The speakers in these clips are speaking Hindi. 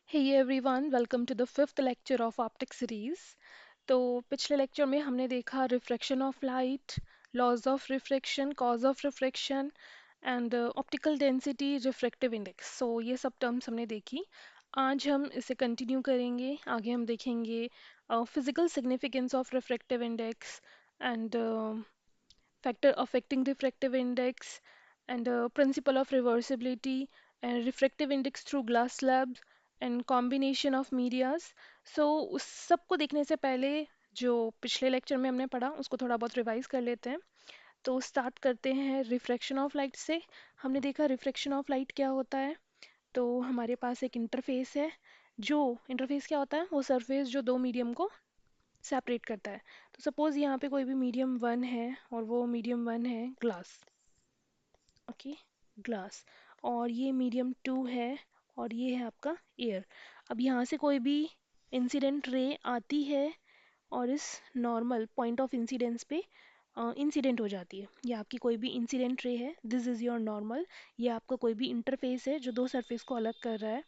Hey everyone, welcome to the fifth lecture of Optic series. तो पिछले लेक्चर में हमने देखा refraction of light, laws of refraction, cause of refraction and optical density, refractive index. So ये सब टर्म्स हमने देखी। आज हम इसे कंटिन्यू करेंगे। आगे हम देखेंगे physical significance of refractive index and factor affecting refractive index and principle of reversibility and refractive index through glass slabs and combination of medias। So उस सब को देखने से पहले जो पिछले लेक्चर में हमने पढ़ा उसको थोड़ा बहुत रिवाइज कर लेते हैं। तो स्टार्ट करते हैं रिफ्रैक्शन ऑफ लाइट से। हमने देखा रिफ्रैक्शन ऑफ लाइट क्या होता है। तो हमारे पास एक इंटरफेस है। जो इंटरफेस क्या होता है, वो सरफेस जो दो मीडियम को सेपरेट करता है। तो सपोज यहाँ पे कोई भी मीडियम वन है और वो मीडियम वन है ग्लास। Okay, glass. और ये मीडियम टू है और ये है आपका एयर। अब यहाँ से कोई भी इंसिडेंट रे आती है और इस नॉर्मल पॉइंट ऑफ इंसिडेंस पे इंसिडेंट हो जाती है। ये आपकी कोई भी इंसिडेंट रे है, दिस इज़ योर नॉर्मल। ये आपका कोई भी इंटरफेस है जो दो सरफेस को अलग कर रहा है।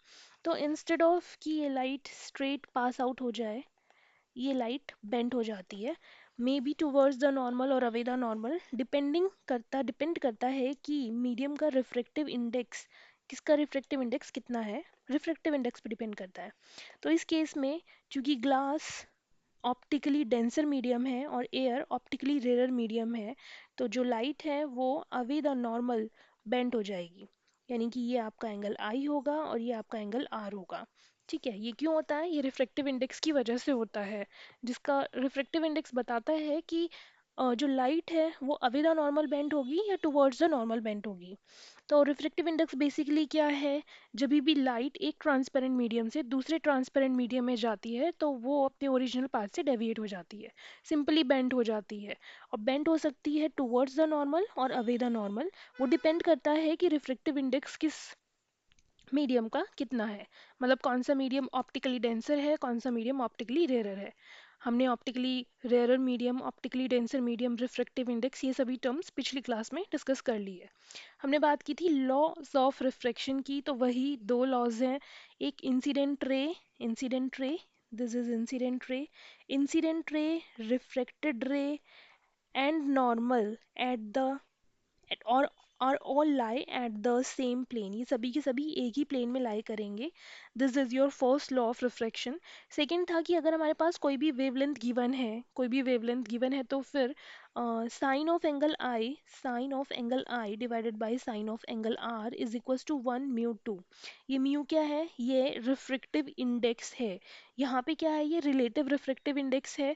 तो इंस्टेड ऑफ कि ये लाइट स्ट्रेट पास आउट हो जाए, ये लाइट बेंड हो जाती है, may be towards the normal और अवे द नॉर्मल। डिपेंड करता है कि मीडियम का रिफ्रैक्टिव इंडेक्स, किसका रिफ्रैक्टिव इंडेक्स कितना है, रिफ्रैक्टिव इंडेक्स पे डिपेंड करता है। तो इस केस में चूंकि ग्लास ऑप्टिकली डेंसर मीडियम है और एयर ऑप्टिकली रेयर मीडियम है, तो जो लाइट है वो अवे द नॉर्मल बेंड हो जाएगी। यानी कि ये आपका एंगल आई होगा और ये आपका एंगल आर होगा। ठीक है, ये क्यों होता है? ये रिफ्रैक्टिव इंडेक्स की वजह से होता है, जिसका रिफ्रैक्टिव इंडेक्स बताता है कि जो लाइट है वो अवे द नॉर्मल बेंड होगी या टुवर्ड्स द नॉर्मल बेंड होगी। तो रिफ्रैक्टिव इंडेक्स बेसिकली क्या है? जब भी लाइट एक ट्रांसपेरेंट मीडियम से दूसरे ट्रांसपेरेंट मीडियम में जाती है तो वो अपने ओरिजिनल पाथ से डेविएट हो जाती है, सिंपली बेंड हो जाती है। और बेंड हो सकती है टुवर्ड्स द नॉर्मल और अवे द नॉर्मल। वो डिपेंड करता है कि रिफ्रैक्टिव इंडेक्स किस मीडियम का कितना है, मतलब कौन सा मीडियम ऑप्टिकली डेंसर है, कौन सा मीडियम ऑप्टिकली रेयर है। हमने optically rare medium, optically denser medium, refractive index, ये सभी टर्म्स पिछली क्लास में डिस्कस कर ली है। हमने बात की थी लॉज ऑफ रिफ्रैक्शन की। तो वही दो लॉज हैं, एक incident ray, this is incident ray, refracted ray and normal at the और all lie at the same plane. ये सभी के सभी एक ही प्लेन में लाई करेंगे। This is your first law of refraction. Second था कि अगर हमारे पास कोई भी वेवलेंथ गिवन है तो फिर sine of angle I divided by sine of angle R is equal to one mu two. ये म्यू क्या है? ये रिफ्रैक्टिव इंडेक्स है। यहाँ पे क्या है? ये रिलेटिव रिफ्रैक्टिव इंडेक्स है।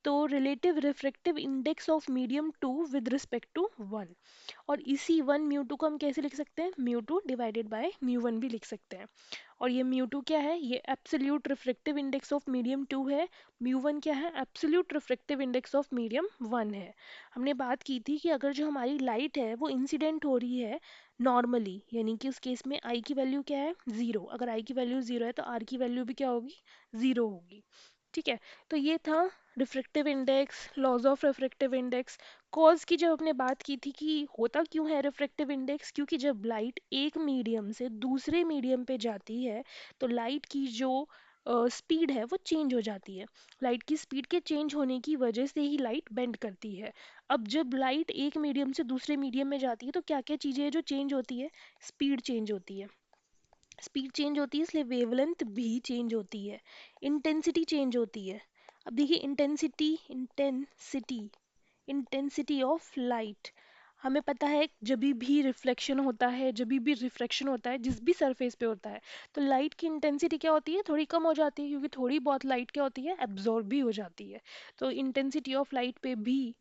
तो relative refractive index of medium two with respect to one. और इसी वन म्यू टू को हम कैसे लिख सकते हैं? Mu two divided by mu one भी लिख सकते हैं। और ये म्यू टू क्या है? ये absolute refractive index of medium two है। म्यू वन क्या है? Absolute refractive index of medium one है। हमने बात की थी कि अगर जो हमारी लाइट है वो इंसिडेंट हो रही है नॉर्मली, यानी कि उस केस में आई की वैल्यू क्या है? ज़ीरो। अगर आई की वैल्यू ज़ीरो है तो आर की वैल्यू भी क्या होगी? ज़ीरो होगी। ठीक है, तो ये था refractive index, laws of refractive index. Cause की जब हमने बात की थी कि होता क्यों है रिफ्रैक्टिव इंडेक्स, क्योंकि जब लाइट एक मीडियम से दूसरे मीडियम पे जाती है तो लाइट की जो स्पीड है वो चेंज हो जाती है। लाइट की स्पीड के चेंज होने की वजह से ही लाइट बेंड करती है। अब जब लाइट एक मीडियम से दूसरे मीडियम में जाती है तो क्या क्या चीज़ें हैं जो चेंज होती है? स्पीड चेंज होती है। स्पीड चेंज होती है इसलिए वेवलेंथ भी चेंज होती है। इंटेंसिटी चेंज होती है। अब देखिए इंटेंसिटी ऑफ लाइट। हमें पता है जब भी रिफ्लेक्शन होता है जिस भी सरफेस पे होता है, तो लाइट की इंटेंसिटी क्या होती है? थोड़ी कम हो जाती है, क्योंकि थोड़ी बहुत लाइट क्या होती है? एब्जॉर्ब भी हो जाती है। तो इंटेंसिटी ऑफ लाइट पे भी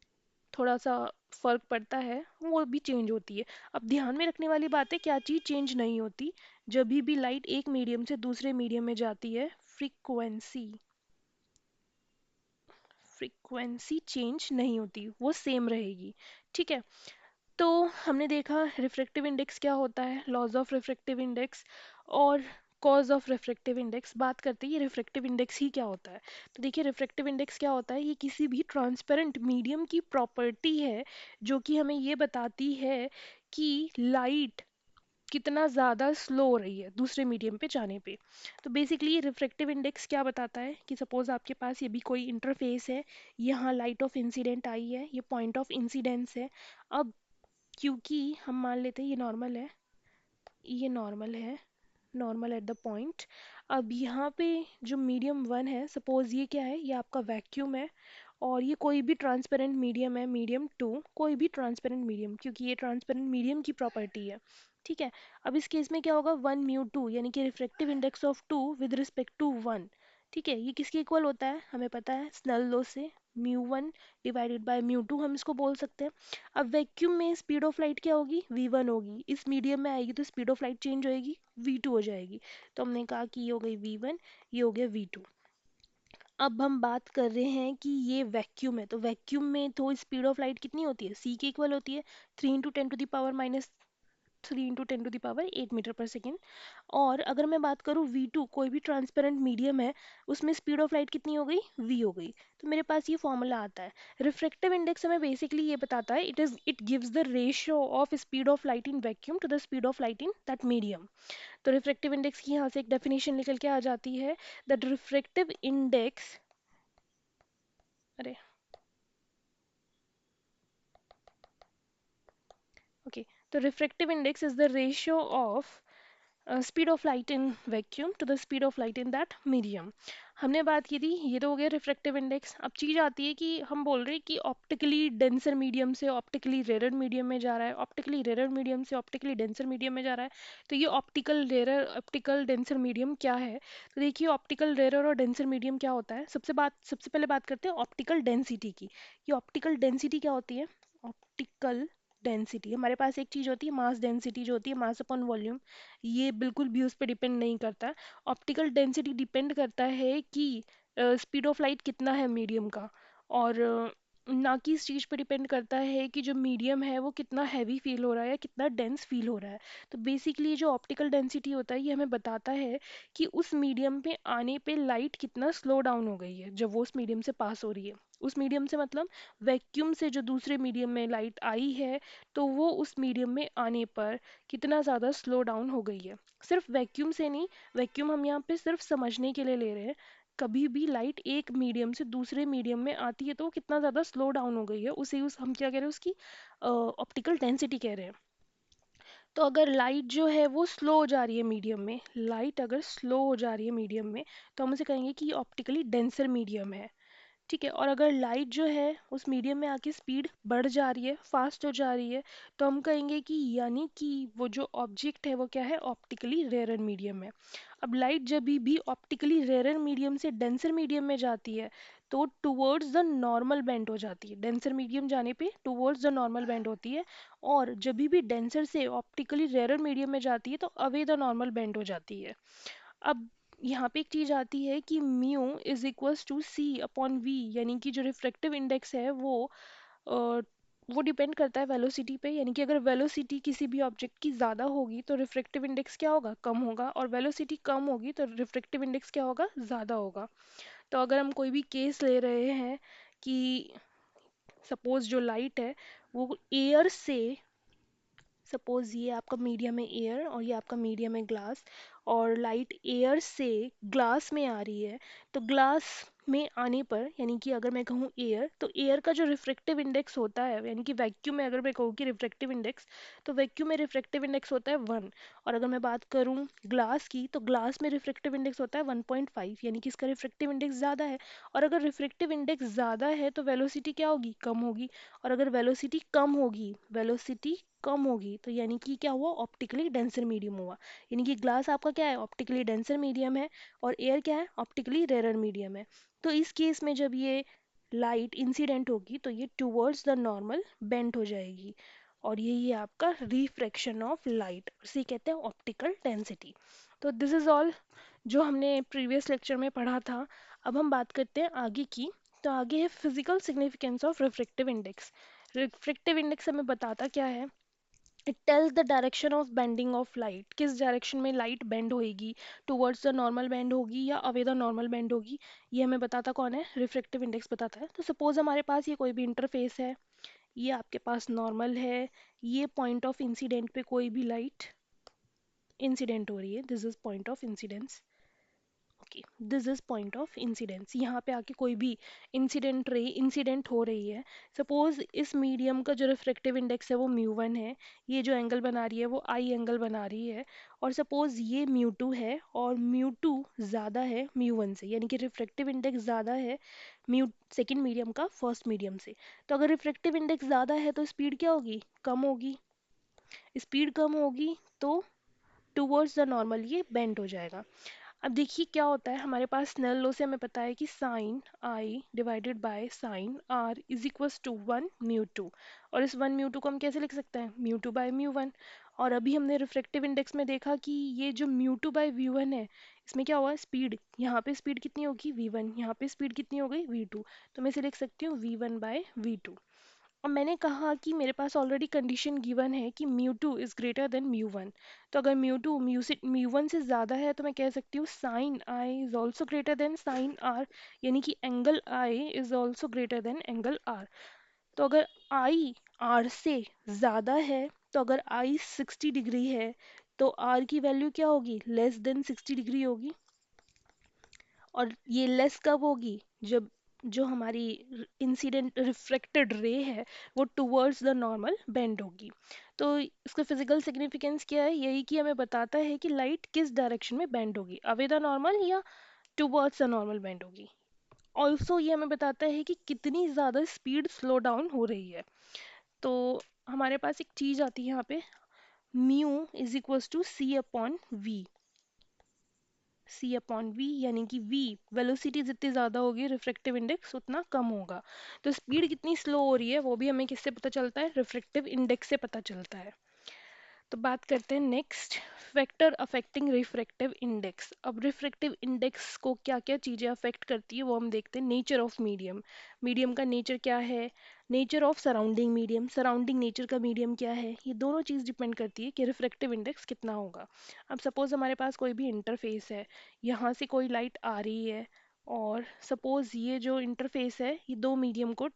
थोड़ा सा फर्क पड़ता है, वो भी चेंज होती है। अब ध्यान में रखने वाली बात है, क्या चीज़ चेंज नहीं होती जब भी लाइट एक मीडियम से दूसरे मीडियम में जाती है? फ्रीक्वेंसी। फ्रीक्वेंसी चेंज नहीं होती, वो सेम रहेगी। ठीक है, तो हमने देखा रिफ्रैक्टिव इंडेक्स क्या होता है, लॉज ऑफ रिफ्रैक्टिव इंडेक्स और कॉज ऑफ रिफ्रैक्टिव इंडेक्स। बात करते हैं ये रिफ्रैक्टिव इंडेक्स ही क्या होता है। तो देखिए रिफ्रैक्टिव इंडेक्स क्या होता है? ये किसी भी ट्रांसपेरेंट मीडियम की प्रॉपर्टी है जो कि हमें ये बताती है कि लाइट कितना ज़्यादा स्लो हो रही है दूसरे मीडियम पे जाने पे। तो बेसिकली रिफ्रैक्टिव इंडेक्स क्या बताता है कि सपोज आपके पास ये भी कोई इंटरफेस है, यहाँ लाइट ऑफ इंसिडेंट आई है, ये पॉइंट ऑफ इंसिडेंस है। अब क्योंकि हम मान लेते हैं ये नॉर्मल है, ये नॉर्मल है, नॉर्मल एट द पॉइंट। अब यहाँ पे जो मीडियम वन है, सपोज ये क्या है, ये आपका वैक्यूम है, और ये कोई भी ट्रांसपेरेंट मीडियम है, मीडियम टू, कोई भी ट्रांसपेरेंट मीडियम, क्योंकि ये ट्रांसपेरेंट मीडियम की प्रॉपर्टी है। ठीक है। अब इस केस में क्या होगा, वन म्यू टू, यानी कि refractive index of two with respect to one. ठीक है, ये किसके इक्वल होता है, हमें पता है स्नेल लॉ से, mu one divided by mu two हम इसको बोल सकते हैं। अब वैक्यूम में स्पीड ऑफ लाइट क्या होगी, v1 होगी, इस मीडियम में आएगी तो स्पीड ऑफ लाइट चेंज होएगी, v2 हो जाएगी। तो हमने कहा कि ये हो गई v1, ये हो गया v2। अब हम बात कर रहे हैं कि ये वैक्यूम है, तो वैक्यूम में तो स्पीड ऑफ लाइट कितनी होती है, c के इक्वल होती है, 3 × 10⁻⁻³ मीटर पर सेकेंड। और अगर मैं बात करूँ v2, कोई भी ट्रांसपेरेंट मीडियम है, उसमें स्पीड ऑफ लाइट कितनी हो गई, v हो गई। तो मेरे पास ये फॉर्मूला आता है। रिफ्रैक्टिव इंडेक्स हमें बेसिकली ये बताता है, it gives the ratio of speed of light in vacuum to the speed of light in that medium. तो रिफ्रैक्टिव इंडेक्स की यहाँ से एक डेफिनेशन निकल के आ जाती है, दैट रिफ्रैक्टिव इंडेक्स, अरे ओके, तो refractive index is the ratio of speed of light in vacuum to the speed of light in that medium. हमने बात की थी, ये तो हो गया रिफ्रैक्टिव इंडेक्स। अब चीज़ आती है कि हम बोल रहे हैं कि ऑप्टिकली डेंसर मीडियम से ऑप्टिकली रेयर मीडियम में जा रहा है, ऑप्टिकली रेयर मीडियम से ऑप्टिकली डेंसर मीडियम में जा रहा है। तो ये ऑप्टिकल डेंसर मीडियम क्या है। तो देखिए ऑप्टिकल रेयर और डेंसर मीडियम क्या होता है, सबसे पहले बात करते हैं ऑप्टिकल डेंसिटी की। ये ऑप्टिकल डेंसिटी क्या होती है, ऑप्टिकल डेंसिटी, हमारे पास एक चीज़ होती है मास डेंसिटी, जो होती है मास अपॉन वॉल्यूम, ये बिल्कुल भी उस पर डिपेंड नहीं करता। ऑप्टिकल डेंसिटी डिपेंड करता है कि स्पीड ऑफ लाइट कितना है मीडियम का, और ना कि इस चीज़ पर डिपेंड करता है कि जो मीडियम है वो कितना हैवी फील हो रहा है या कितना डेंस फील हो रहा है। तो बेसिकली जो ऑप्टिकल डेंसिटी होता है ये हमें बताता है कि उस मीडियम पे आने पे लाइट कितना स्लो डाउन हो गई है जब वो उस मीडियम से पास हो रही है। उस मीडियम से मतलब वैक्यूम से जो दूसरे मीडियम में लाइट आई है, तो वो उस मीडियम में आने पर कितना ज़्यादा स्लो डाउन हो गई है। सिर्फ वैक्यूम से नहीं, वैक्यूम हम यहाँ पे सिर्फ समझने के लिए ले रहे हैं, कभी भी लाइट एक मीडियम से दूसरे मीडियम में आती है तो वो कितना ज़्यादा स्लो डाउन हो गई है, उसे उस हम क्या कह रहे हैं, उसकी ऑप्टिकल डेंसिटी कह रहे हैं। तो अगर लाइट जो है वो स्लो हो जा रही है मीडियम में, लाइट अगर स्लो हो जा रही है मीडियम में, तो हम उसे कहेंगे कि ये ऑप्टिकली डेंसर मीडियम है। ठीक है। और अगर लाइट जो है उस मीडियम में आके स्पीड बढ़ जा रही है, फास्ट हो जा रही है, तो हम कहेंगे कि यानी कि वो जो ऑब्जेक्ट है वो क्या है, ऑप्टिकली रेयर मीडियम है। अब लाइट जब भी ऑप्टिकली रेयर मीडियम से डेंसर मीडियम में जाती है, तो टुवर्ड्स द नॉर्मल बेंड हो जाती है, डेंसर मीडियम जाने पे टुवर्ड्स द नॉर्मल बेंड होती है। और जब भी डेंसर से ऑप्टिकली रेयर मीडियम में जाती है तो अवे द नॉर्मल बेंड हो जाती है। अब यहाँ पे एक चीज आती है कि mu is equals to C upon V, यानी कि जो रिफ्रैक्टिव इंडेक्स है अ, वो डिपेंड करता है वेलोसिटी पे, यानी कि अगर वेलोसिटी किसी भी ऑब्जेक्ट की ज़्यादा होगी तो रिफ्रैक्टिव इंडेक्स क्या होगा, कम होगा, और वेलोसिटी कम होगी तो रिफ्रैक्टिव इंडेक्स क्या होगा, ज़्यादा होगा। तो अगर हम कोई भी केस ले रहे हैं कि सपोज जो लाइट है वो एयर से, सपोज ये आपका मीडियम है एयर और ये आपका मीडियम है ग्लास, और लाइट एयर से ग्लास में आ रही है, तो ग्लास में आने पर, यानी कि अगर मैं कहूँ एयर, तो एयर का जो रिफ्रैक्टिव इंडेक्स होता है, यानी कि वैक्यूम में अगर मैं कहूँ कि रिफ्रैक्टिव इंडेक्स, तो वैक्यूम में रिफ्रैक्टिव इंडेक्स होता है 1। और अगर मैं बात करूँ ग्लास की, तो ग्लास में रिफ्रैक्टिव इंडेक्स होता है 1.5, यानी कि इसका रिफ्रैक्टिव इंडेक्स ज़्यादा है। और अगर रिफ्रैक्टिव इंडेक्स ज़्यादा है तो वेलोसिटी क्या होगी, कम होगी। और अगर वेलोसिटी कम होगी तो यानी कि क्या हुआ, ऑप्टिकली डेंसर मीडियम हुआ। यानी कि ग्लास आपका क्या है, ऑप्टिकली डेंसर मीडियम है, और एयर क्या है, ऑप्टिकली रेयर मीडियम है। तो इस केस में जब ये लाइट इंसिडेंट होगी तो ये टुवर्ड्स द नॉर्मल बेंट हो जाएगी, और यही है आपका रिफ्रैक्शन ऑफ लाइट, इसे कहते हैं ऑप्टिकल डेंसिटी। तो दिस इज ऑल जो हमने प्रीवियस लेक्चर में पढ़ा था। अब हम बात करते हैं आगे की। तो आगे है physical significance of refractive index. Refractive index हमें बताता क्या है, it tells the direction of bending of light, किस डायरेक्शन में लाइट बेंड होएगी, टुवर्ड्स द नॉर्मल बेंड होगी या अवे द नॉर्मल बेंड होगी। ये हमें बताता कौन है, रिफ्रैक्टिव इंडेक्स बताता है। तो सपोज हमारे पास ये कोई भी इंटरफेस है, ये आपके पास नॉर्मल है, ये पॉइंट ऑफ इंसिडेंट पे कोई भी लाइट, इंसिडेंट हो रही है, this is point of incidence. Okay, this is point of incidence. यहाँ पे आके कोई भी इंसिडेंट हो रही है, सपोज इस मीडियम का जो रिफ्रेक्टिव इंडेक्स है वो म्यू 1 है, ये जो एंगल बना रही है वो आई एंगल बना रही है, और सपोज ये म्यू 2 है और म्यू 2 ज़्यादा है म्यू 1 से, यानी कि रिफ्रेक्टिव इंडेक्स ज़्यादा है म्यू सेकेंड मीडियम का फर्स्ट मीडियम से। तो अगर रिफ्रेक्टिव इंडेक्स ज़्यादा है तो स्पीड क्या होगी, कम होगी। स्पीड कम होगी तो टूवर्ड्स द नॉर्मल ये बेंड हो जाएगा। अब देखिए क्या होता है, हमारे पास स्नेल लॉ से हमें पता है कि sine I divided by sine R is equals to 1 mu 2, और इस 1 म्यू 2 को हम कैसे लिख सकते हैं, म्यू 2 बाय म्यू 1। और अभी हमने रिफ्रेक्टिव इंडेक्स में देखा कि ये जो म्यू 2 बाय म्यू 1 है, इसमें क्या हुआ, स्पीड, यहाँ पे स्पीड कितनी होगी v1, यहाँ पे स्पीड कितनी हो गई v2, तो मैं इसे लिख सकती हूँ v1 बाय v2। और मैंने कहा कि मेरे पास ऑलरेडी कंडीशन गिवन है कि mu 2 is greater than mu 1। तो अगर म्यू 2 म्यू 1 से ज़्यादा है तो मैं कह सकती हूँ sine I is also greater than sine R, यानी कि angle I is also greater than angle R. तो अगर आई आर से ज़्यादा है, तो अगर आई 60 डिग्री है तो आर की वैल्यू क्या होगी, लेस देन 60 डिग्री होगी। और ये लेस कब होगी, जब जो हमारी इंसिडेंट रिफ्रेक्टेड रे है वो टुवर्ड्स द नॉर्मल बेंड होगी। तो इसका फिजिकल सिग्निफिकेंस क्या है, यही कि हमें बताता है कि लाइट किस डायरेक्शन में बेंड होगी, अवे द नॉर्मल या टुवर्ड्स द नॉर्मल बेंड होगी। ऑल्सो ये हमें बताता है कि कितनी ज़्यादा स्पीड स्लो डाउन हो रही है। तो हमारे पास एक चीज़ आती है यहाँ पे, mu is equals to C upon V, यानी कि वी वेलोसिटी जितनी ज़्यादा होगी रिफ्रेक्टिव इंडेक्स उतना कम होगा। तो स्पीड कितनी स्लो हो रही है वो भी हमें किससे पता चलता है, रिफ्रेक्टिव इंडेक्स से पता चलता है। तो बात करते हैं next, factor affecting refractive index. अब रिफ्रैक्टिव इंडेक्स को क्या क्या चीज़ें अफेक्ट करती है वो हम देखते हैं। नेचर ऑफ मीडियम, मीडियम का नेचर क्या है, nature of surrounding medium, surrounding nature का मीडियम क्या है, ये दोनों चीज़ डिपेंड करती है कि रिफ्रैक्टिव इंडेक्स कितना होगा। अब सपोज़ हमारे पास कोई भी इंटरफेस है, यहाँ से कोई लाइट आ रही है, और सपोज़ ये जो इंटरफेस है ये दो मीडियम को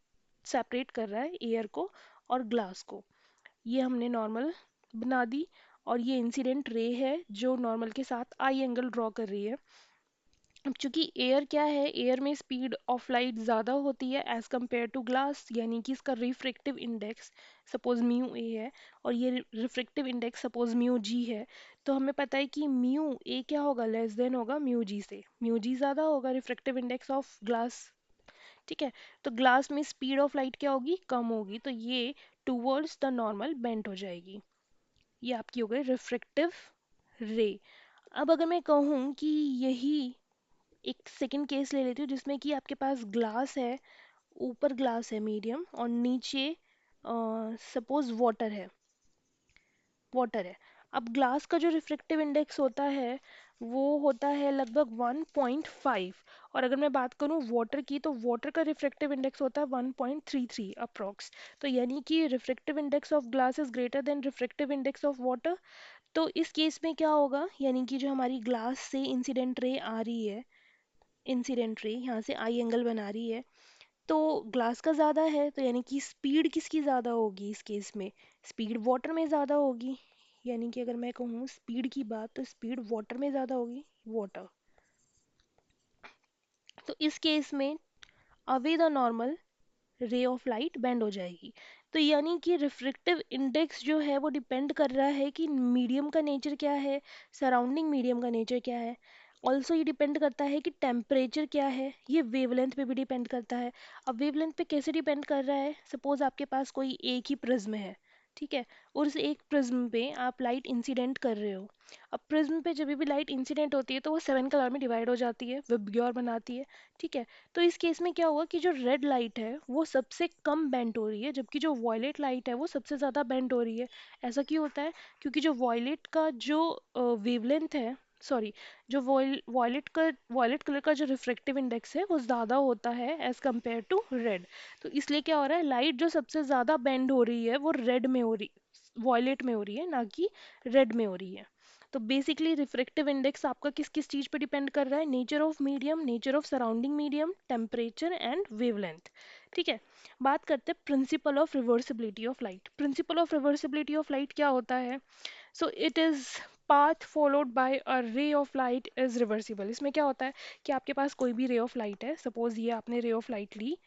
सेपरेट कर रहा है, एयर को और ग्लास को। ये हमने नॉर्मल बना दी, और ये इंसिडेंट रे है जो नॉर्मल के साथ आई एंगल ड्रॉ कर रही है। अब चूंकि एयर क्या है, एयर में स्पीड ऑफ लाइट ज़्यादा होती है एज कम्पेयर टू ग्लास, यानी कि इसका refractive index suppose mu A है और ये refractive index suppose mu G है। तो हमें पता है कि म्यू ए क्या होगा, लेस देन होगा म्यू जी से, म्यू जी ज़्यादा होगा रिफ्रैक्टिव इंडेक्स ऑफ ग्लास। ठीक है, तो ग्लास में स्पीड ऑफ लाइट क्या होगी, कम होगी, तो ये टूवर्ड्स द नॉर्मल बेंड हो जाएगी। ये आपकी हो गई रिफ्रैक्टिव रे। अब अगर मैं कहूँ कि यही एक सेकंड केस ले लेती हूँ जिसमें कि आपके पास ग्लास है, ऊपर ग्लास है मीडियम और नीचे सपोज वाटर है। अब ग्लास का जो रिफ्रैक्टिव इंडेक्स होता है वो होता है लगभग 1.5, और अगर मैं बात करूँ वाटर की तो वाटर का रिफ्रैक्टिव इंडेक्स होता है 1.33 अप्रॉक्स। तो यानी कि refractive index of glass is greater than refractive index of water. तो इस केस में क्या होगा, यानी कि जो हमारी ग्लास से इंसिडेंट रे आ रही है, इंसिडेंट रे यहाँ से आई एंगल बना रही है, तो ग्लास का ज़्यादा है, तो यानी कि स्पीड किसकी ज़्यादा होगी इस केस में, स्पीड वाटर में ज़्यादा होगी। यानी कि अगर मैं कहूँ स्पीड की बात तो स्पीड वाटर में ज़्यादा होगी, वाटर। तो इस केस में अवे द नॉर्मल रे ऑफ लाइट बेंड हो जाएगी। तो यानी कि रिफ्रैक्टिव इंडेक्स जो है वो डिपेंड कर रहा है कि मीडियम का नेचर क्या है, सराउंडिंग मीडियम का नेचर क्या है। ऑल्सो ये डिपेंड करता है कि टेम्परेचर क्या है, ये वेवलेंथ पे भी डिपेंड करता है। अब वेवलेंथ पे कैसे डिपेंड कर रहा है, सपोज आपके पास कोई एक ही प्रिज्म है, ठीक है, और उस एक प्रिज्म पे आप लाइट इंसिडेंट कर रहे हो। अब प्रिज्म पे जब भी लाइट इंसिडेंट होती है तो वो 7 कलर में डिवाइड हो जाती है, विबग्योर बनाती है। ठीक है, तो इस केस में क्या हुआ कि जो रेड लाइट है वो सबसे कम बेंड हो रही है, जबकि जो वॉयलेट लाइट है वो सबसे ज़्यादा बेंड हो रही है। ऐसा क्यों होता है, क्योंकि जो वॉयलेट का जो वेवलेंथ है, सॉरी, जो वॉयलेट कलर का जो रिफ्रैक्टिव इंडेक्स है वो ज़्यादा होता है एज कम्पेयर टू रेड। तो इसलिए क्या हो रहा है, लाइट जो सबसे ज़्यादा बेंड हो रही है वो रेड में हो रही, वॉयलेट में हो रही है, ना कि रेड में हो रही है। तो बेसिकली रिफ्रैक्टिव इंडेक्स आपका किस किस चीज़ पे डिपेंड कर रहा है, nature of medium, nature of surrounding medium, temperature and wavelength. ठीक है, बात करते हैं principle of reversibility of light. Principle of reversibility of light क्या होता है, so it is path followed by अ रे ऑफ लाइट इज रिवर्सिबल। इसमें क्या होता है कि आपके पास कोई भी रे ऑफ लाइट है, सपोज ये आपने रे ऑफ लाइट ली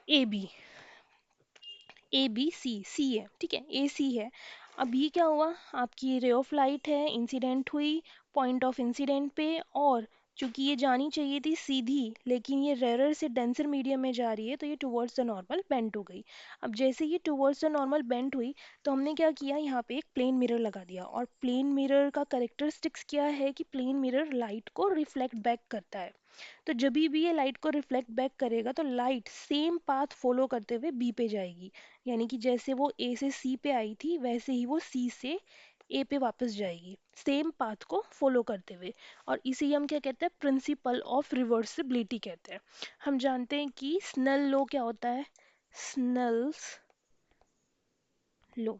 A B, A B C, C है, ठीक है, ए सी है। अब ये क्या हुआ, आपकी रे ऑफ लाइट है, इंसिडेंट हुई पॉइंट ऑफ इंसिडेंट पे, और चूंकि ये जानी चाहिए थी सीधी, लेकिन ये रेरर से डेंसर मीडियम में जा रही है, तो ये टुवर्ड्स द नॉर्मल बेंट हो गई। अब जैसे ये टुवर्ड्स द नॉर्मल बेंट हुई, तो हमने क्या किया, यहाँ पे एक प्लेन मिरर लगा दिया, और प्लेन मिरर का करेक्टरिस्टिक्स क्या है कि प्लेन मिरर लाइट को रिफ्लेक्ट बैक करता है। तो जब भी ये लाइट को रिफ्लेक्ट बैक करेगा, तो लाइट सेम पाथ फॉलो करते हुए बी पे जाएगी, यानी कि जैसे वो ए से सी पे आई थी, वैसे ही वो सी से ए पे वापस जाएगी, सेम पाथ को फॉलो करते हुए। और इसे ही हम क्या कहते हैं, प्रिंसिपल ऑफ रिवर्सिबिलिटी कहते हैं। हम जानते हैं कि स्नेल लॉ क्या होता है, स्नेल्स लॉ,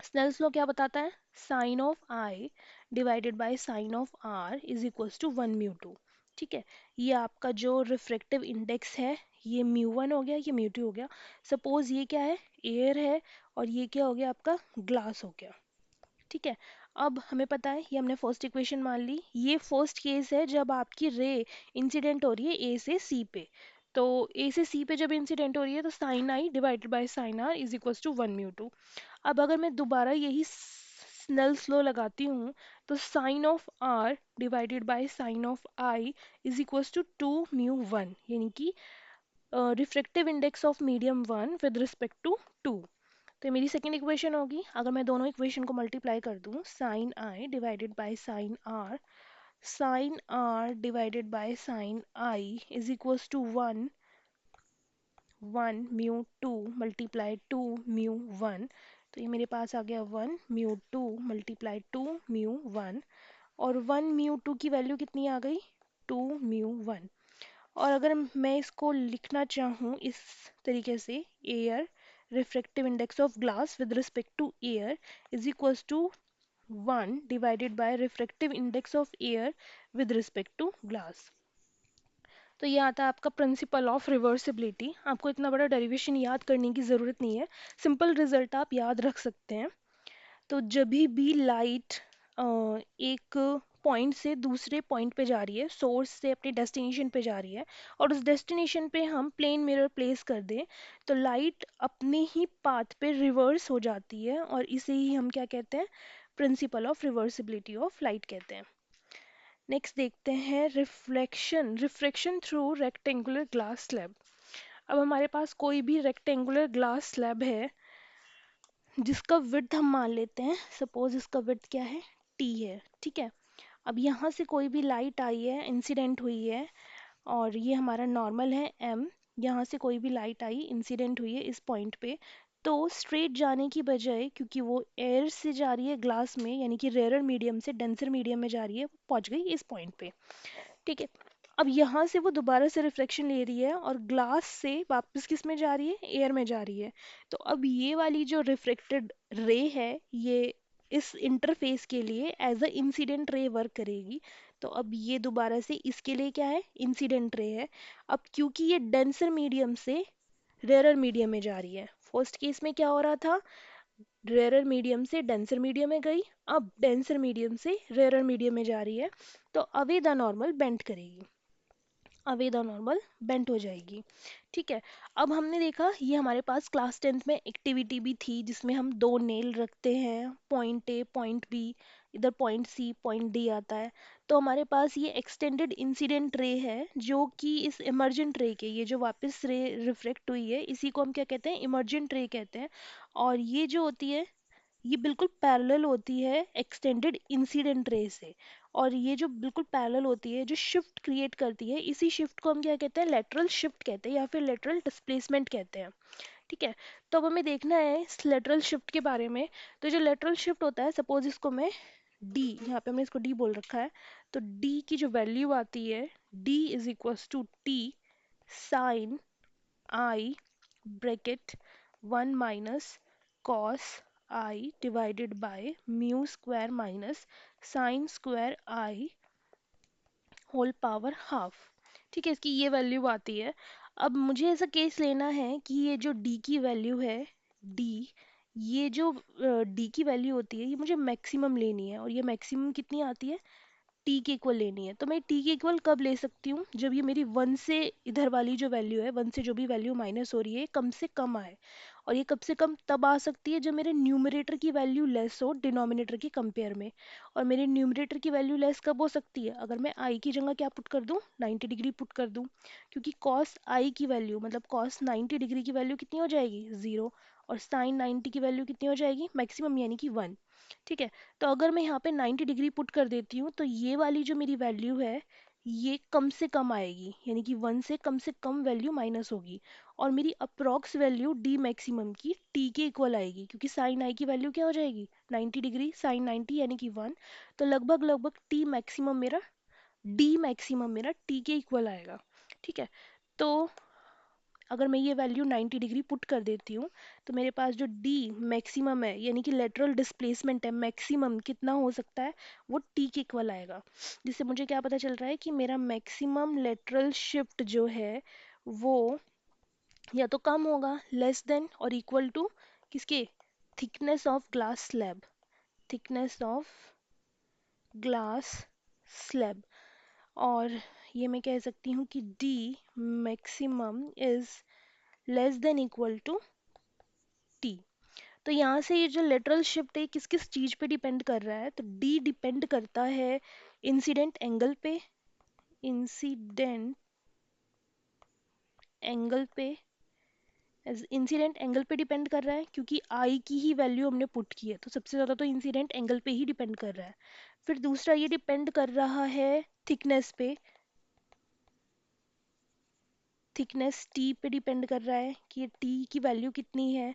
स्नेल्स लॉ क्या बताता है, sine of I divided by sine of R is equals to 1 mu 2। ठीक है, ये आपका जो रिफ्रैक्टिव इंडेक्स है, ये म्यू 1 हो गया, ये म्यू 2 हो गया। सपोज ये क्या है, एयर है, और ये क्या हो गया, आपका ग्लास हो गया। ठीक है, अब हमें पता है, ये हमने फर्स्ट इक्वेशन मान ली, ये फर्स्ट केस है जब आपकी रे इंसिडेंट हो रही है ए से सी पे। तो ए से सी पे जब इंसिडेंट हो रही है, तो sine I divided by sine R is equals to 1 mu 2। अब अगर मैं दोबारा यही स्नेल्स लॉ लगाती हूँ, तो sine of R divided by sine of I is equals to 2 mu 1, यानी कि refractive index of medium 1 with respect to 2। तो ये मेरी सेकेंड इक्वेशन होगी। अगर मैं दोनों इक्वेशन को मल्टीप्लाई कर दूँ, sine I divided by sine R divided by sine I is equals to 1 mu 2 multiply 2 mu 1। तो ये मेरे पास आ गया 1 म्यू 2 मल्टीप्लाई 2 म्यू 1, और 1 म्यू 2 की वैल्यू कितनी आ गई, 2 म्यू 1। और अगर मैं इसको लिखना चाहूँ इस तरीके से, air refractive index of glass with respect to air is equals to 1 divided by refractive index of air with respect to glass. तो ये आता है आपका प्रिंसिपल ऑफ रिवर्सिबिलिटी। आपको इतना बड़ा डेरिवेशन याद करने की ज़रूरत नहीं है, सिंपल रिजल्ट आप याद रख सकते हैं। तो जब भी लाइट एक पॉइंट से दूसरे पॉइंट पे जा रही है, सोर्स से अपने डेस्टिनेशन पे जा रही है, और उस डेस्टिनेशन पे हम प्लेन मिरर प्लेस कर दें, तो लाइट अपने ही पाथ पे रिवर्स हो जाती है, और इसे ही हम क्या कहते हैं, principle of reversibility of light कहते हैं। नेक्स्ट देखते हैं reflection, refraction through rectangular glass slab. अब हमारे पास कोई भी रेक्टेंगुलर ग्लास स्लैब है, जिसका विड्थ हम मान लेते हैं, सपोज इसका विड्थ क्या है, टी है। ठीक है, अब यहाँ से कोई भी लाइट आई है, इंसिडेंट हुई है, और ये हमारा नॉर्मल है एम, यहाँ से कोई भी लाइट आई इंसिडेंट हुई है इस पॉइंट पे, तो स्ट्रेट जाने की बजाय, क्योंकि वो एयर से जा रही है ग्लास में, यानी कि रेयर मीडियम से डेंसर मीडियम में जा रही है, वो पहुंच गई इस पॉइंट पे। ठीक है, अब यहाँ से वो दोबारा से रिफ्लेक्शन ले रही है, और ग्लास से वापस किस में जा रही है, एयर में जा रही है। तो अब ये वाली जो रिफ्लेक्टेड रे है, ये इस इंटरफेस के लिए as a incident ray work करेगी। तो अब ये दोबारा से इसके लिए क्या है, इंसिडेंट रे है। अब क्योंकि ये डेंसर मीडियम से रेयर मीडियम में जा रही है, फर्स्ट केस में क्या हो रहा था, रेयर मीडियम से डेंसर मीडियम में गई, अब डेंसर मीडियम से रेयर मीडियम में जा रही है, तो अवे द नॉर्मल बेंड करेगी, अवेदा नॉर्मल बेंट हो जाएगी। ठीक है, अब हमने देखा ये हमारे पास क्लास 10th में एक्टिविटी भी थी, जिसमें हम दो नेल रखते हैं, पॉइंट ए पॉइंट बी, इधर पॉइंट सी पॉइंट डी आता है। तो हमारे पास ये एक्सटेंडेड इंसिडेंट रे है, जो कि इस इमर्जेंट रे के, ये जो वापस रे रिफ्लेक्ट हुई है, इसी को हम क्या कहते हैं, इमर्जेंट रे कहते हैं। और ये जो होती है, ये बिल्कुल पैरेलल होती है एक्सटेंडेड इंसिडेंट रे से। और ये जो बिल्कुल पैरेलल होती है, जो शिफ्ट क्रिएट करती है, इसी शिफ्ट को हम क्या कहते हैं, लेटरल शिफ्ट कहते हैं, या फिर लेटरल डिस्प्लेसमेंट कहते हैं। ठीक है, तो अब हमें देखना है इस लेटरल शिफ्ट के बारे में। तो जो लेटरल शिफ्ट होता है, सपोज इसको मैं डी, यहाँ पे हमने इसको डी बोल रखा है, तो डी की जो वैल्यू आती है, D is equals to T sine I bracket 1 - cos I divided by mu square minus sine square I whole power half. ठीक है, इसकी ये वैल्यू आती है। अब मुझे ऐसा केस लेना है कि ये जो d की वैल्यू है, d, ये जो डी की वैल्यू होती है ये मुझे मैक्सिमम लेनी है, और ये मैक्सिमम कितनी आती है, टी के इक्वल लेनी है। तो मैं टी के इक्वल कब ले सकती हूँ, जब ये मेरी वन से इधर वाली जो वैल्यू है, वन से जो भी वैल्यू माइनस हो रही है कम से कम आए। और ये कम से कम तब आ सकती है जब मेरे न्यूमरेटर की वैल्यू लेस हो डिनोमिनेटर की कंपेयर में। और मेरे न्यूमरेटर की वैल्यू लेस कब हो सकती है, अगर मैं आई की जगह क्या पुट कर दूँ, 90 डिग्री पुट कर दूँ। क्योंकि कॉस आई की वैल्यू मतलब कॉस 90 डिग्री की वैल्यू कितनी हो जाएगी, ज़ीरो। और साइन 90 की वैल्यू कितनी हो जाएगी, मैक्सिमम यानी कि वन। ठीक है। तो अगर मैं यहाँ पे 90 डिग्री पुट कर देती हूँ तो ये वाली जो मेरी वैल्यू है ये कम से कम आएगी, यानी कि वन से कम वैल्यू माइनस होगी। और मेरी अप्रॉक्स वैल्यू डी मैक्सिमम की टी के इक्वल आएगी, क्योंकि साइन आई की वैल्यू क्या हो जाएगी, 90 डिग्री साइन 90 यानी कि वन। तो लगभग लगभग टी मैक्सिमम मेरा, डी मैक्सिमम मेरा टी के इक्वल आएगा। ठीक है। तो अगर मैं ये वैल्यू 90 डिग्री पुट कर देती हूँ तो मेरे पास जो डी मैक्सिमम है, यानी कि लेटरल डिस्प्लेसमेंट है, मैक्सिमम कितना हो सकता है, वो टी के इक्वल आएगा। जिससे मुझे क्या पता चल रहा है कि मेरा मैक्सिमम लेटरल शिफ्ट जो है वो या तो कम होगा, लेस देन और इक्वल टू किसके, thickness of glass slab, thickness of glass slab. और ये मैं कह सकती हूँ कि D maximum is less than equal to T. तो यहाँ से ये जो लेटरल शिफ्ट है किस किस चीज़ पे डिपेंड कर रहा है, तो डी डिपेंड करता है इंसिडेंट एंगल पे, इंसिडेंट एंगल पे, इंसिडेंट एंगल पे डिपेंड कर रहा है क्योंकि आई की ही वैल्यू हमने पुट की है, तो सबसे ज़्यादा तो इंसिडेंट एंगल पे ही डिपेंड कर रहा है। फिर दूसरा ये डिपेंड कर रहा है थिकनेस पे, थिकनेस टी पे डिपेंड कर रहा है कि टी की वैल्यू कितनी है,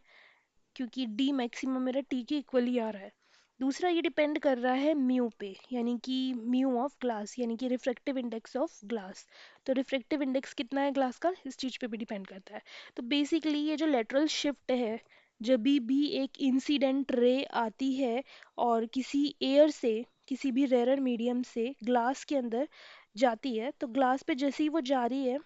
क्योंकि डी मैक्सिमम मेरा टी के इक्वल ही आ रहा है। दूसरा ये डिपेंड कर रहा है म्यू पे, यानी कि म्यू ऑफ ग्लास, यानी कि रिफ्रैक्टिव इंडेक्स ऑफ ग्लास। तो रिफ्रैक्टिव इंडेक्स कितना है ग्लास का, इस चीज़ पे भी डिपेंड करता है। तो बेसिकली ये जो लेटरल शिफ्ट है, जब भी एक इंसिडेंट रे आती है और किसी एयर से, किसी भी रेयर मीडियम से ग्लास के अंदर जाती है, तो ग्लास पे जैसे ही वो जा रही है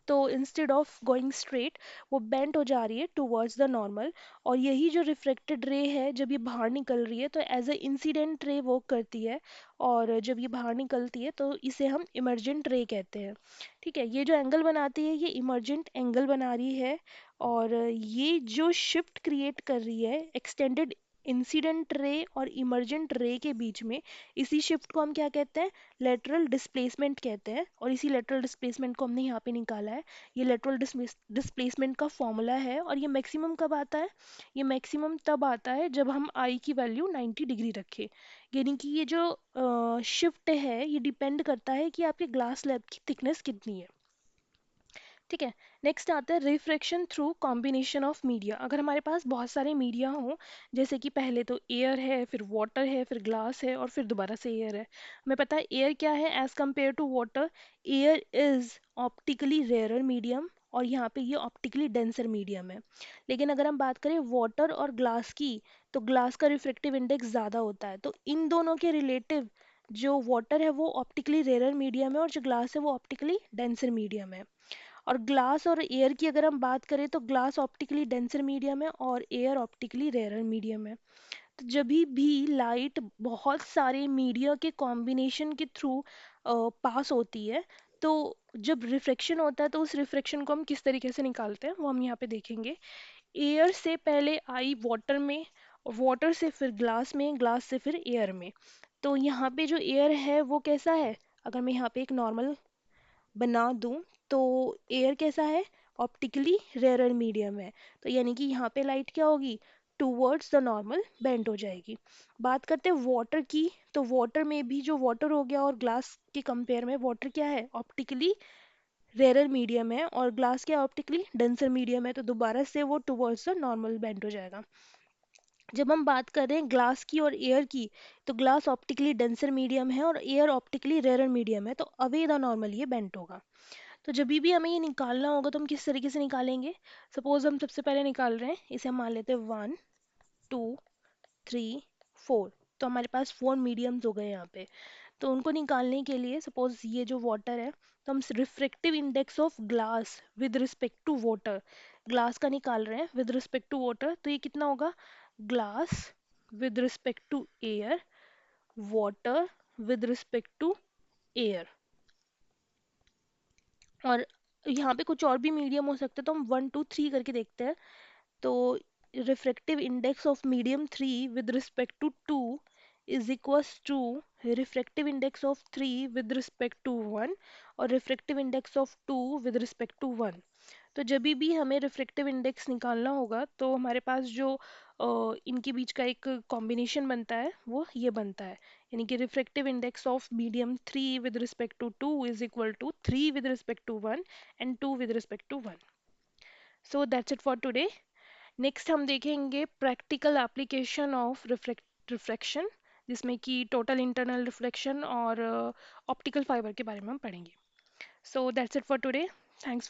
तो इंस्टेड ऑफ गोइंग स्ट्रेट वो बेंट हो जा रही है टुवर्ड्स द नॉर्मल। और यही जो रिफ्लेक्टेड रे है जब ये बाहर निकल रही है तो as a incident ray work करती है। और जब ये बाहर निकलती है तो इसे हम इमर्जेंट रे कहते हैं। ठीक है, ये जो एंगल बनाती है ये इमर्जेंट एंगल बना रही है। और ये जो शिफ्ट क्रिएट कर रही है एक्सटेंडेड इंसिडेंट रे और इमर्जेंट रे के बीच में, इसी शिफ्ट को हम क्या कहते हैं, लेटरल डिस्प्लेसमेंट कहते हैं। और इसी लेटरल डिस्प्लेसमेंट को हमने यहाँ पे निकाला है। ये लेटरल डिस्प्लेसमेंट का फॉर्मूला है। और ये मैक्सिमम कब आता है, ये मैक्सिमम तब आता है जब हम आई की वैल्यू 90 डिग्री रखें। यानी कि ये जो शिफ्ट है ये डिपेंड करता है कि आपके ग्लास स्लैब की थिकनेस कितनी है। ठीक है। नेक्स्ट आता है refraction through combination of media. अगर हमारे पास बहुत सारे मीडिया हों, जैसे कि पहले तो एयर है, फिर वाटर है, फिर ग्लास है, और फिर दोबारा से एयर है। हमें पता है एयर क्या है as compare to water, air is optically rarer medium, और यहाँ पे ये ऑप्टिकली डेंसर मीडियम है। लेकिन अगर हम बात करें वाटर और ग्लास की, तो ग्लास का रिफ्रैक्टिव इंडेक्स ज़्यादा होता है। तो इन दोनों के रिलेटिव जो वाटर है वो ऑप्टिकली रेयरर मीडियम है, और जो ग्लास है वो ऑप्टिकली डेंसर मीडियम है। और ग्लास और एयर की अगर हम बात करें तो ग्लास ऑप्टिकली डेंसर मीडियम है और एयर ऑप्टिकली रेयर मीडियम है। तो जब भी लाइट बहुत सारे मीडिया के कॉम्बिनेशन के थ्रू पास होती है, तो जब रिफ्रैक्शन होता है तो उस रिफ्रैक्शन को हम किस तरीके से निकालते हैं वो हम यहाँ पे देखेंगे। एयर से पहले आई वाटर में, और वाटर से फिर ग्लास में, ग्लास से फिर एयर में। तो यहाँ पे जो एयर है वो कैसा है, अगर मैं यहाँ पे एक नॉर्मल बना दूं तो एयर कैसा है, ऑप्टिकली रेयर मीडियम है। तो यानी कि यहाँ पे लाइट क्या होगी, टूवर्ड्स द नॉर्मल बेंड हो जाएगी। बात करते हैं वाटर की, तो वाटर में भी जो वाटर हो गया और ग्लास के कंपेयर में वाटर क्या है, ऑप्टिकली रेयर मीडियम है, और ग्लास क्या ऑप्टिकली डेंसर मीडियम है, तो दोबारा से वो टूवर्ड्स द नॉर्मल बेंड हो जाएगा। जब हम बात कर रहे हैं ग्लास की और एयर की, तो ग्लास ऑप्टिकली डेंसर मीडियम है और एयर ऑप्टिकली रेयर मीडियम है, तो अवे द नॉर्मल ये बेंट होगा। तो जब भी हमें ये निकालना होगा तो हम किस तरीके से निकालेंगे, सपोज हम सबसे पहले निकाल रहे हैं, इसे हम मान लेते हैं 1 2 3 4। तो हमारे पास 4 मीडियम्स हो गए यहाँ पे। तो उनको निकालने के लिए सपोज ये जो वाटर है, तो हम refractive index of glass with respect to water, glass का निकाल रहे हैं विद रिस्पेक्ट टू वाटर, तो ये कितना होगा, glass with respect to air, water with respect to air। और यहाँ पे कुछ और भी मीडियम हो सकते हैं, तो हम 1 2 3 करके देखते हैं। तो refractive index of medium 3 with respect to 2 is equals to refractive index of 3 with respect to 1 और refractive index of 2 with respect to 1। तो जब भी हमें रिफ्रैक्टिव इंडेक्स निकालना होगा तो हमारे पास जो इनके बीच का एक कॉम्बिनेशन बनता है वो ये बनता है, यानी कि refractive index of medium 3 with respect to 2 is equal to 3 with respect to 1 and 2 with respect to 1। So that's it for today. Next हम देखेंगे प्रैक्टिकल एप्लीकेशन ऑफ रिफ्रैक्शन, जिसमें कि टोटल इंटरनल रिफ्लेक्शन और ऑप्टिकल फाइबर के बारे में हम पढ़ेंगे। So that's it for today. Thanks.